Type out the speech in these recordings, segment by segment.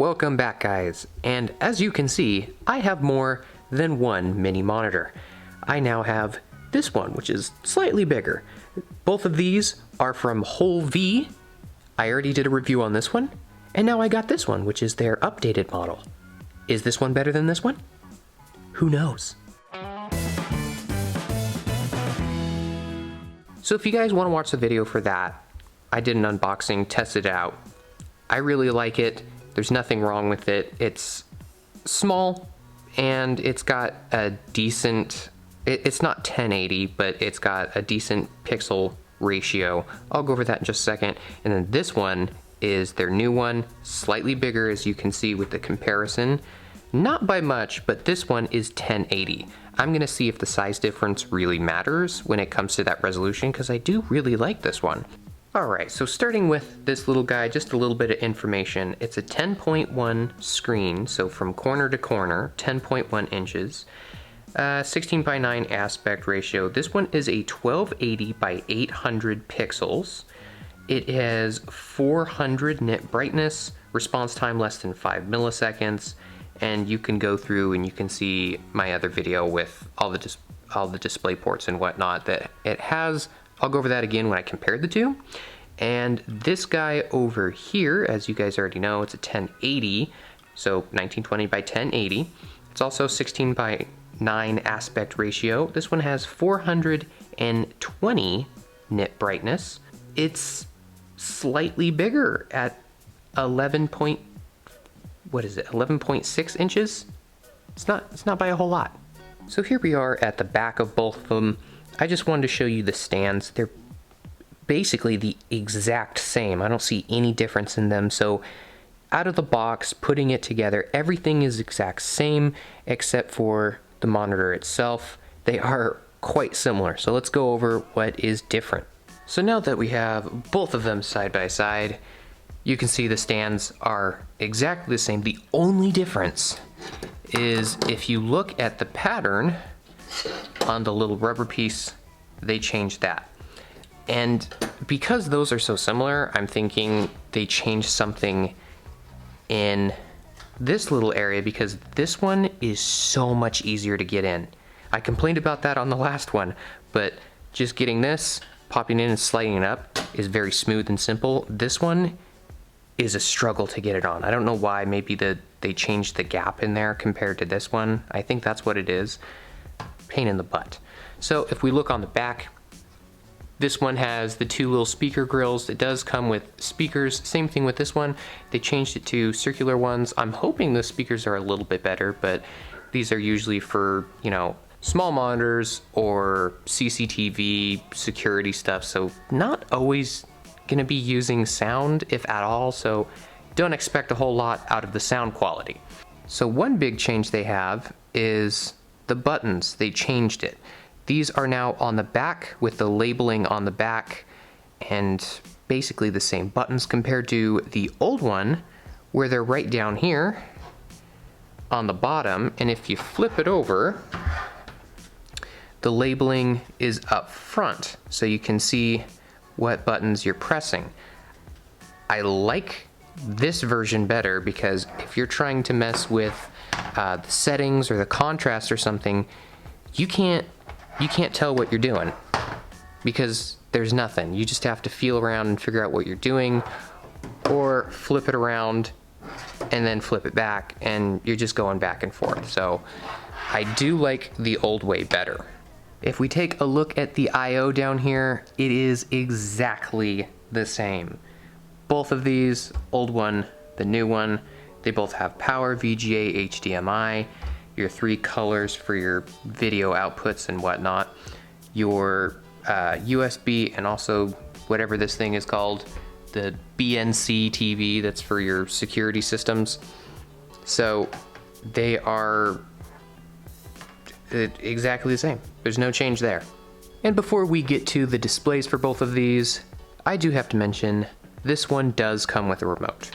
Welcome back, guys, and as you can see, I have more than one mini monitor. I now have this one, which is slightly bigger. Both of these are from Wholev. I already did a review on this one, and now I got this one, which is their updated model. Is this one better than this one? Who knows? So if you guys want to watch the video for that, I did an unboxing, tested it out. I really like it. There's nothing wrong with it. It's small and it's got a decent, it's not 1080, but it's got a decent pixel ratio. I'll go over that in just a second. And then this one is their new one, slightly bigger as you can see with the comparison. Not by much, but this one is 1080. I'm gonna see if the size difference really matters when it comes to that resolution, because I do really like this one. Alright, so starting with this little guy, just a little bit of information. It's a 10.1 screen, so from corner to corner, 10.1 inches. 16 by 9 aspect ratio. This one is a 1280 by 800 pixels. It has 400 nit brightness, response time less than 5 milliseconds, and you can go through and you can see my other video with all the display ports and whatnot that it has. I'll go over that again when I compared the two. And this guy over here, as you guys already know, it's a 1080, so 1920 by 1080. It's also 16 by 9 aspect ratio. This one has 420 nit brightness. It's slightly bigger at 11.6 inches? It's not by a whole lot. So here we are at the back of both of them. I just wanted to show you the stands. They're basically the exact same. I don't see any difference in them. So out of the box, putting it together, everything is exact same except for the monitor itself. They are quite similar. So let's go over what is different. So now that we have both of them side by side, you can see the stands are exactly the same. The only difference is if you look at the pattern on the little rubber piece, they changed that. And because those are so similar, I'm thinking they changed something in this little area, because this one is so much easier to get in. I complained about that on the last one, but just getting this, popping in and sliding it up is very smooth and simple. This one is a struggle to get it on. I don't know why. Maybe they changed the gap in there compared to this one. I think that's what it is. Pain in the butt. So if we look on the back, this one has the two little speaker grills. It does come with speakers. Same thing with this one. They changed it to circular ones. I'm hoping the speakers are a little bit better, but these are usually for, you know, small monitors or CCTV security stuff. So not always gonna be using sound, if at all. So don't expect a whole lot out of the sound quality. So one big change they have is the buttons. They changed it. These are now on the back with the labeling on the back and basically the same buttons compared to the old one where they're right down here on the bottom. And if you flip it over, the labeling is up front so you can see what buttons you're pressing. I like this version better because if you're trying to mess with the settings or the contrast or something, you can't tell what you're doing because there's nothing. You just have to feel around and figure out what you're doing, or flip it around and then flip it back, and you're just going back and forth. So I do like the old way better. If we take a look at the I/O down here, it is exactly the same. Both of these, old one, the new one, they both have power, VGA, HDMI, your 3 colors for your video outputs and whatnot, your USB, and also whatever this thing is called, the BNC TV, that's for your security systems. So they are exactly the same. There's no change there. And before we get to the displays for both of these, I do have to mention this one does come with a remote.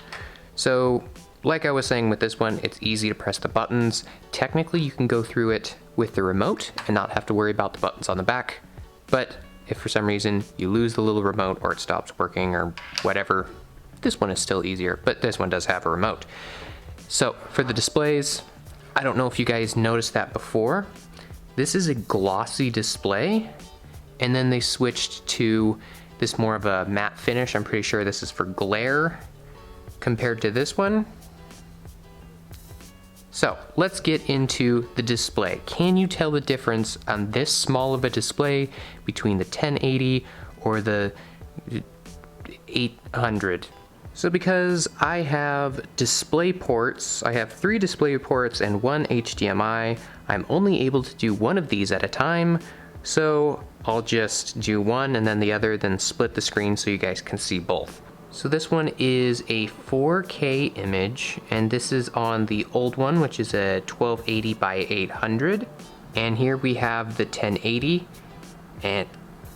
So like I was saying with this one, it's easy to press the buttons. Technically you can go through it with the remote and not have to worry about the buttons on the back, but if for some reason you lose the little remote or it stops working or whatever, this one is still easier, but this one does have a remote. So for the displays, I don't know if you guys noticed that before. This is a glossy display, and then they switched to this more of a matte finish. I'm pretty sure this is for glare compared to this one. So let's get into the display. Can you tell the difference on this small of a display between the 1080 or the 800? So because I have display ports, I have 3 display ports and 1 HDMI, I'm only able to do one of these at a time. So I'll just do one and then the other, then split the screen so you guys can see both. So this one is a 4K image, and this is on the old one, which is a 1280 by 800. And here we have the 1080, and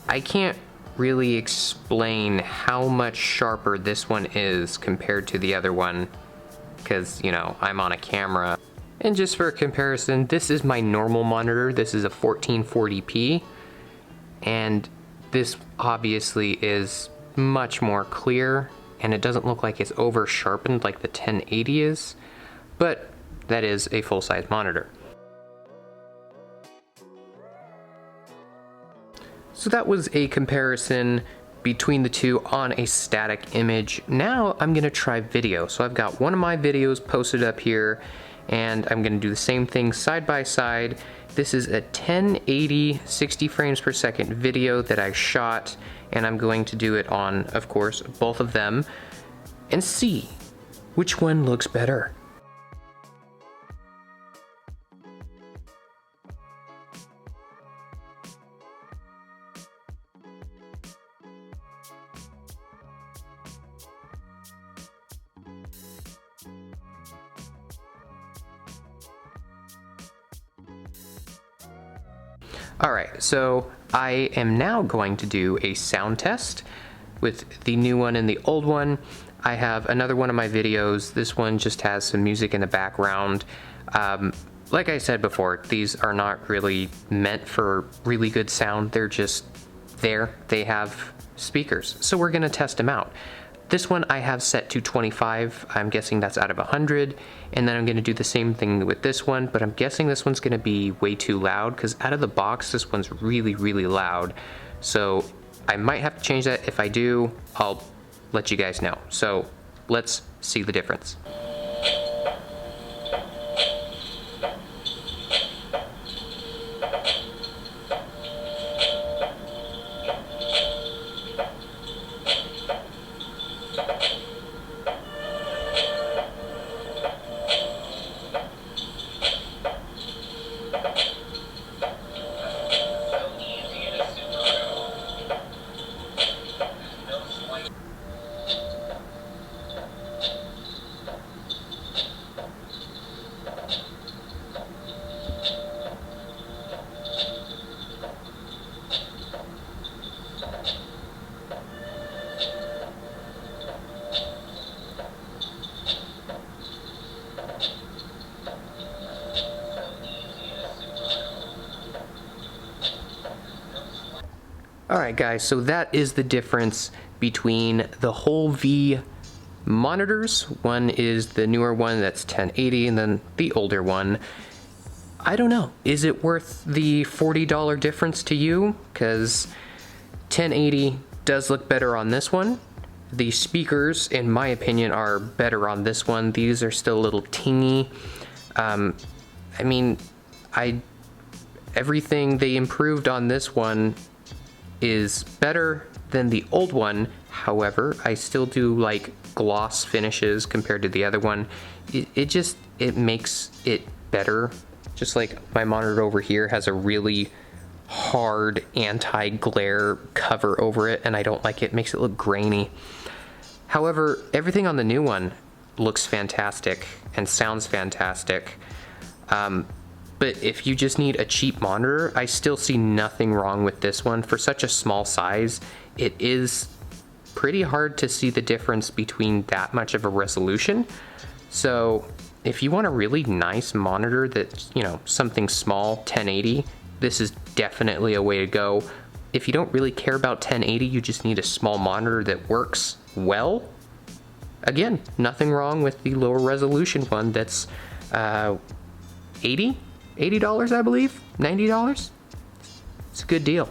I can't really explain how much sharper this one is compared to the other one, because, you know, I'm on a camera. And just for a comparison, this is my normal monitor. This is a 1440p, and this obviously is much more clear, and it doesn't look like it's over sharpened like the 1080 is, but that is a full-size monitor. So that was a comparison between the two on a static image. Now I'm gonna try video. So I've got one of my videos posted up here, and I'm gonna do the same thing side by side. This is a 1080 60 frames per second video that I shot, and I'm going to do it on, of course, both of them and see which one looks better. Alright, so I am now going to do a sound test with the new one and the old one. I have another one of my videos. This one just has some music in the background. Like I said before, these are not really meant for really good sound. They're just there. They have speakers. So we're gonna test them out. This one I have set to 25. I'm guessing that's out of 100. And then I'm gonna do the same thing with this one, but I'm guessing this one's gonna be way too loud, because out of the box, this one's really, really loud. So I might have to change that. If I do, I'll let you guys know. So let's see the difference. Alright guys, so that is the difference between the Wholev monitors. One is the newer one that's 1080, and then the older one. I don't know, is it worth the $40 difference to you? Because 1080 does look better on this one. The speakers, in my opinion, are better on this one. These are still a little tingy. I mean, everything they improved on this one is better than the old one. However, I still do like gloss finishes compared to the other one. It makes it better. Just like my monitor over here has a really hard anti-glare cover over it, and I don't like it. It makes it look grainy. However, everything on the new one looks fantastic and sounds fantastic. But if you just need a cheap monitor, I still see nothing wrong with this one. For such a small size, it is pretty hard to see the difference between that much of a resolution. So if you want a really nice monitor that's, you know, something small, 1080, this is definitely a way to go. If you don't really care about 1080, you just need a small monitor that works well, again, nothing wrong with the lower resolution one that's $80, I believe, $90. It's a good deal.